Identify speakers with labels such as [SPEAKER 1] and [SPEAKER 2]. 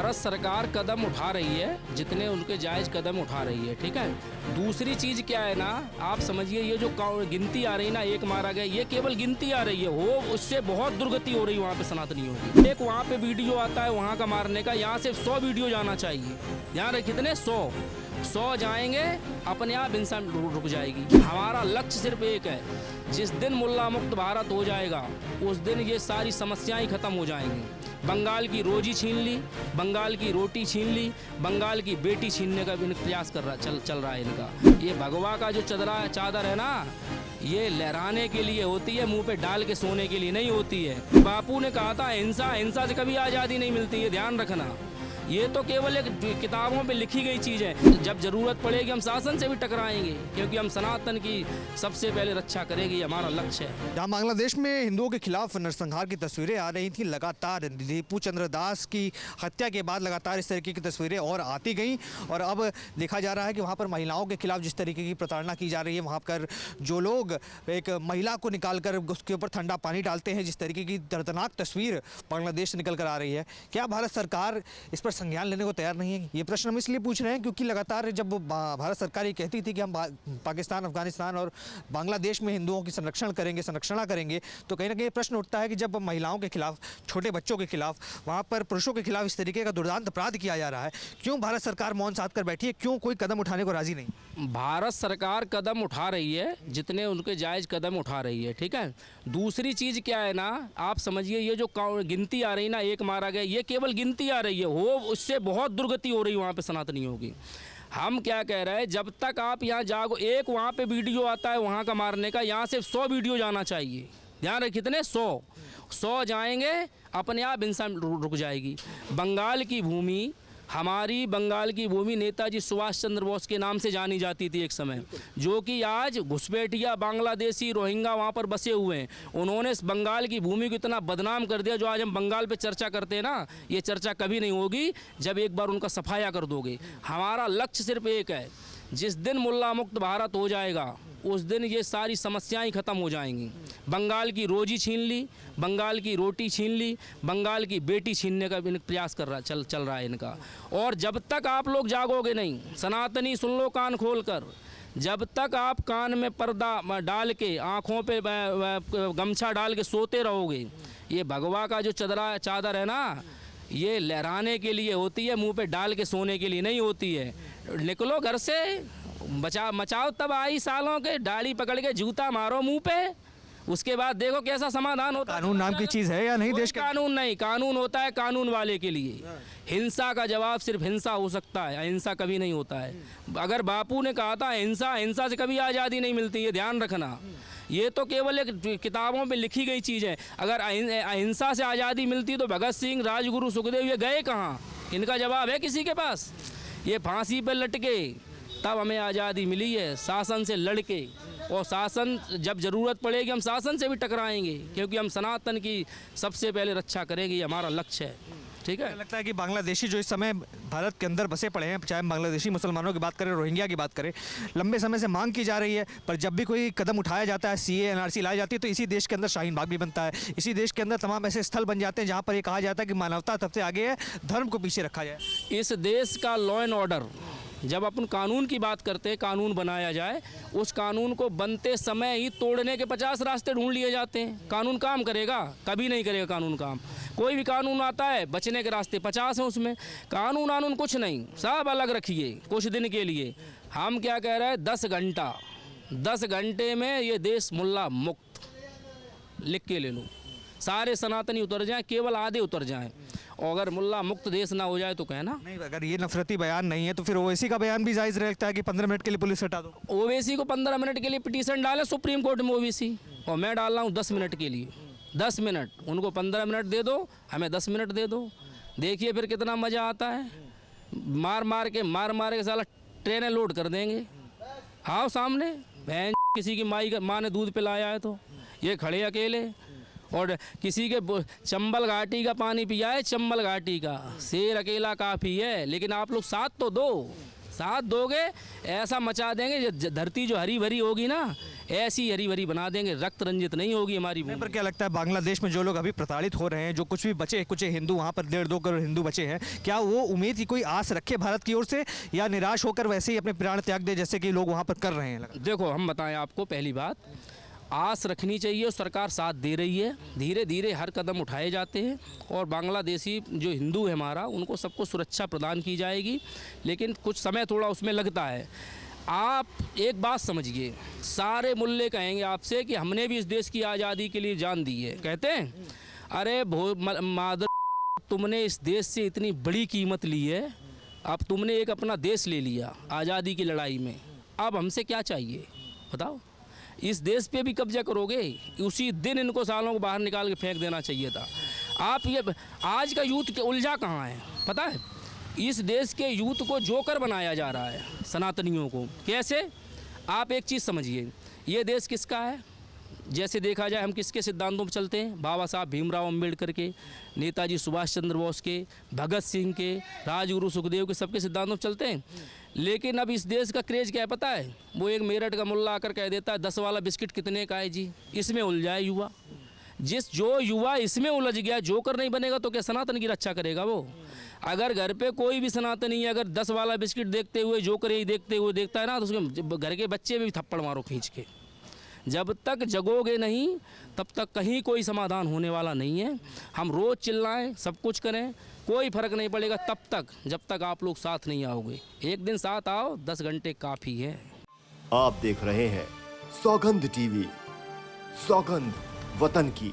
[SPEAKER 1] भारत सरकार कदम उठा रही है, जितने उनके जायज़ कदम उठा रही है, ठीक है। दूसरी चीज़ क्या है ना, आप समझिए ये जो गिनती आ रही ना, एक मारा गया, ये केवल गिनती आ रही है, वो उससे बहुत दुर्गति हो रही है वहाँ पे सनातनियों की। एक वहाँ पे वीडियो आता है वहाँ का मारने का, यहाँ से 100 वीडियो जाना चाहिए। यहाँ रहे कितने 100 जाएंगे, अपने आप इंसान रुक जाएगी। हमारा लक्ष्य सिर्फ एक है, जिस दिन मुल्ला मुक्त भारत हो जाएगा उस दिन ये सारी समस्याएं खत्म हो जाएंगी। बंगाल की रोजी छीन ली, बंगाल की रोटी छीन ली, बंगाल की बेटी छीनने का भी प्रयास चल रहा है इनका। ये भगवा का जो चादर है ना, ये लहराने के लिए होती है, मुंह पे डाल के सोने के लिए नहीं होती है। बापू ने कहा था हिंसा से कभी आज़ादी नहीं मिलती है, ध्यान रखना। ये तो केवल एक किताबों में लिखी गई चीज़ है। जब ज़रूरत पड़ेगी हम शासन से भी टकराएंगे, क्योंकि हम सनातन की सबसे पहले रक्षा करेंगे, हमारा लक्ष्य है।
[SPEAKER 2] जहाँ बांग्लादेश में हिंदुओं के खिलाफ नरसंहार की तस्वीरें आ रही थी, लगातार दीपू चंद्र दास की हत्या के बाद लगातार इस तरीके की तस्वीरें और आती गई, और अब देखा जा रहा है कि वहाँ पर महिलाओं के खिलाफ जिस तरीके की प्रताड़ना की जा रही है, वहाँ पर जो लोग एक महिला को निकाल कर उसके ऊपर ठंडा पानी डालते हैं, जिस तरीके की दर्दनाक तस्वीर बांग्लादेश से निकल कर आ रही है, क्या भारत सरकार इस पर संज्ञान लेने को तैयार नहीं है? ये प्रश्न हम इसलिए पूछ रहे हैं क्योंकि लगातार जब भारत सरकार ये कहती थी कि हम पाकिस्तान, अफगानिस्तान और बांग्लादेश में हिंदुओं की संरक्षणा करेंगे, तो कहीं ना कहीं प्रश्न उठता है कि जब महिलाओं के खिलाफ, छोटे बच्चों के खिलाफ, वहाँ पर पुरुषों के खिलाफ इस तरीके का दुर्दांत अपराध किया जा रहा है, क्यों भारत सरकार मौन साध कर बैठी है? क्यों कोई कदम उठाने को राजी नहीं?
[SPEAKER 1] भारत सरकार कदम उठा रही है, जितने उनके जायज़ कदम उठा रही है, ठीक है। दूसरी चीज़ क्या है ना, आप समझिए ये जो गिनती आ रही ना, एक मारा गया, ये केवल गिनती आ रही है, वो उससे बहुत दुर्गति हो रही है वहाँ पे सनातनियों की। हम क्या कह रहे हैं, जब तक आप यहाँ जागो, एक वहाँ पे वीडियो आता है वहाँ का मारने का, यहाँ से 100 वीडियो जाना चाहिए। ध्यान रहे कितने 100 जाएंगे, अपने आप इंसान रुक जाएगी। बंगाल की भूमि, हमारी बंगाल की भूमि नेताजी सुभाष चंद्र बोस के नाम से जानी जाती थी एक समय, जो कि आज घुसपैठिया बांग्लादेशी रोहिंग्या वहाँ पर बसे हुए हैं। उन्होंने इस बंगाल की भूमि को इतना बदनाम कर दिया, जो आज हम बंगाल पे चर्चा करते हैं ना, ये चर्चा कभी नहीं होगी जब एक बार उनका सफाया कर दोगे। हमारा लक्ष्य सिर्फ एक है, जिस दिन मुल्ला मुक्त भारत हो जाएगा उस दिन ये सारी समस्याएं खत्म हो जाएंगी। बंगाल की रोजी छीन ली, बंगाल की रोटी छीन ली, बंगाल की बेटी छीनने का भी प्रयास चल रहा है इनका। और जब तक आप लोग जागोगे नहीं, सनातनी सुन लो कान खोल कर, जब तक आप कान में पर्दा डाल के, आँखों पे गमछा डाल के सोते रहोगे, ये भगवा का जो चादर है ना, ये लहराने के लिए होती है, मुंह पे डाल के सोने के लिए नहीं होती है। निकलो घर से, मचाओ तब आई सालों के, दाढ़ी पकड़ के जूता मारो मुंह पे, उसके बाद देखो कैसा समाधान होता है।
[SPEAKER 2] कानून नाम की चीज़ है या नहीं देश का?
[SPEAKER 1] कानून नहीं, कानून होता है कानून वाले के लिए। हिंसा का जवाब सिर्फ हिंसा हो सकता है, अहिंसा कभी नहीं होता है। अगर बापू ने कहा था हिंसा से कभी आज़ादी नहीं मिलती है, ध्यान रखना। ये तो केवल एक किताबों में लिखी गई चीज़ है। अगर अहिंसा से आज़ादी मिलती तो भगत सिंह, राजगुरु, सुखदेव ये गए कहाँ? इनका जवाब है किसी के पास? ये फांसी पर लटके तब हमें आज़ादी मिली है, शासन से लड़के। और शासन, जब ज़रूरत पड़ेगी हम शासन से भी टकराएंगे, क्योंकि हम सनातन की सबसे पहले रक्षा करेंगे, ये हमारा लक्ष्य है, ठीक है।
[SPEAKER 2] लगता है कि बांग्लादेशी जो इस समय भारत के अंदर बसे पड़े हैं, चाहे बांग्लादेशी मुसलमानों की बात करें, रोहिंग्या की बात करें, लंबे समय से मांग की जा रही है, पर जब भी कोई कदम उठाया जाता है, CAA NRC लाई जाती है, तो इसी देश के अंदर शाहीन बाग भी बनता है। इसी देश के अंदर तमाम ऐसे स्थल बन जाते हैं जहाँ पर ये कहा जाता है कि मानवता सबसे आगे है, धर्म को पीछे रखा जाए।
[SPEAKER 1] इस देश का लॉ एंड ऑर्डर, जब अपन कानून की बात करते हैं, कानून बनाया जाए, उस कानून को बनते समय ही तोड़ने के 50 रास्ते ढूंढ लिए जाते हैं। कानून काम करेगा? कभी नहीं करेगा कानून काम। कोई भी कानून आता है, बचने के रास्ते 50 हैं उसमें। कानून कुछ नहीं, सब अलग रखिए कुछ दिन के लिए। हम क्या कह रहे हैं, 10 घंटे में ये देश मुल्ला मुक्त, लिख के ले लो। सारे सनातनी उतर जाएं, केवल आधे उतर जाएं, और अगर मुल्ला मुक्त देश ना हो जाए तो कहना
[SPEAKER 2] नहीं। अगर ये नफरती बयान नहीं है तो फिर ओवैसी का बयान भी जायज़ रहता है कि 15 मिनट के लिए पुलिस हटा दो।
[SPEAKER 1] ओवैसी को 15 मिनट के लिए पिटीशन डाले सुप्रीम कोर्ट में ओवैसी, और मैं डाल रहा हूँ 10 मिनट के लिए। 10 मिनट, उनको 15 मिनट दे दो, हमें 10 मिनट दे दो। देखिए फिर कितना मज़ा आता है। मार के साला ट्रेनें लोड कर देंगे। आओ सामने, बहन किसी की माँ ने दूध पिलाया है तो ये खड़े अकेले, और किसी के चंबल घाटी का पानी पिया है, चंबल घाटी का। शेर अकेला काफ़ी है, लेकिन आप लोग साथ तो दो, साथ दोगे, ऐसा मचा देंगे। धरती जो हरी भरी होगी ना, ऐसी हरी भरी बना देंगे, रक्त रंजित नहीं होगी हमारी
[SPEAKER 2] नहीं,
[SPEAKER 1] भूमि।
[SPEAKER 2] पर क्या लगता है बांग्लादेश में जो लोग अभी प्रताड़ित हो रहे हैं, जो कुछ भी बचे कुछ हिंदू वहाँ पर 1.5-2 करोड़ हिंदू बचे हैं, क्या वो उम्मीद की कोई आस रखे भारत की ओर से, या निराश होकर वैसे ही अपने प्राण त्याग दे जैसे कि लोग वहाँ पर कर रहे हैं लगातार?
[SPEAKER 1] देखो हम बताएं आपको, पहली बात आस रखनी चाहिए और सरकार साथ दे रही है, धीरे धीरे हर कदम उठाए जाते हैं और बांग्लादेशी जो हिंदू है हमारा, उनको सबको सुरक्षा प्रदान की जाएगी, लेकिन कुछ समय थोड़ा उसमें लगता है। आप एक बात समझिए, सारे मुल्ले कहेंगे आपसे कि हमने भी इस देश की आज़ादी के लिए जान दी है, कहते हैं अरे मादर, तुमने इस देश से इतनी बड़ी कीमत ली है, अब तुमने एक अपना देश ले लिया आज़ादी की लड़ाई में, अब हमसे क्या चाहिए बताओ? इस देश पे भी कब्जा करोगे, उसी दिन इनको सालों को बाहर निकाल के फेंक देना चाहिए था। आप ये आज का यूथ के उलझा कहाँ है पता है? इस देश के यूथ को जोकर बनाया जा रहा है सनातनियों को। कैसे? आप एक चीज़ समझिए, ये देश किसका है? जैसे देखा जाए हम किसके सिद्धांतों पर चलते हैं? बाबा साहब भीमराव अंबेडकर के, नेताजी सुभाष चंद्र बोस के, भगत सिंह के, राजगुरु सुखदेव के, सबके सिद्धांतों पर चलते हैं। लेकिन अब इस देश का क्रेज क्या है पता है? वो एक मेरठ का मुल्ला आकर कह देता है 10 वाला बिस्किट कितने का है जी, इसमें उलझाए युवा। जो युवा इसमें उलझ गया, जोकर नहीं बनेगा तो क्या सनातन की रक्षा करेगा वो? अगर घर पे कोई भी सनातनी अगर 10 वाला बिस्किट देखते हुए जोकर ही देखते हुए देखता है ना, तो उसके घर के बच्चे भी थप्पड़ मारो खींच के। जब तक जगोगे नहीं तब तक कहीं कोई समाधान होने वाला नहीं है। हम रोज़ चिल्लाएं, सब कुछ करें, कोई फर्क नहीं पड़ेगा तब तक, जब तक आप लोग साथ नहीं आओगे। एक दिन साथ आओ, 10 घंटे काफ़ी है।
[SPEAKER 3] आप देख रहे हैं सौगंध टीवी, सौगंध वतन की।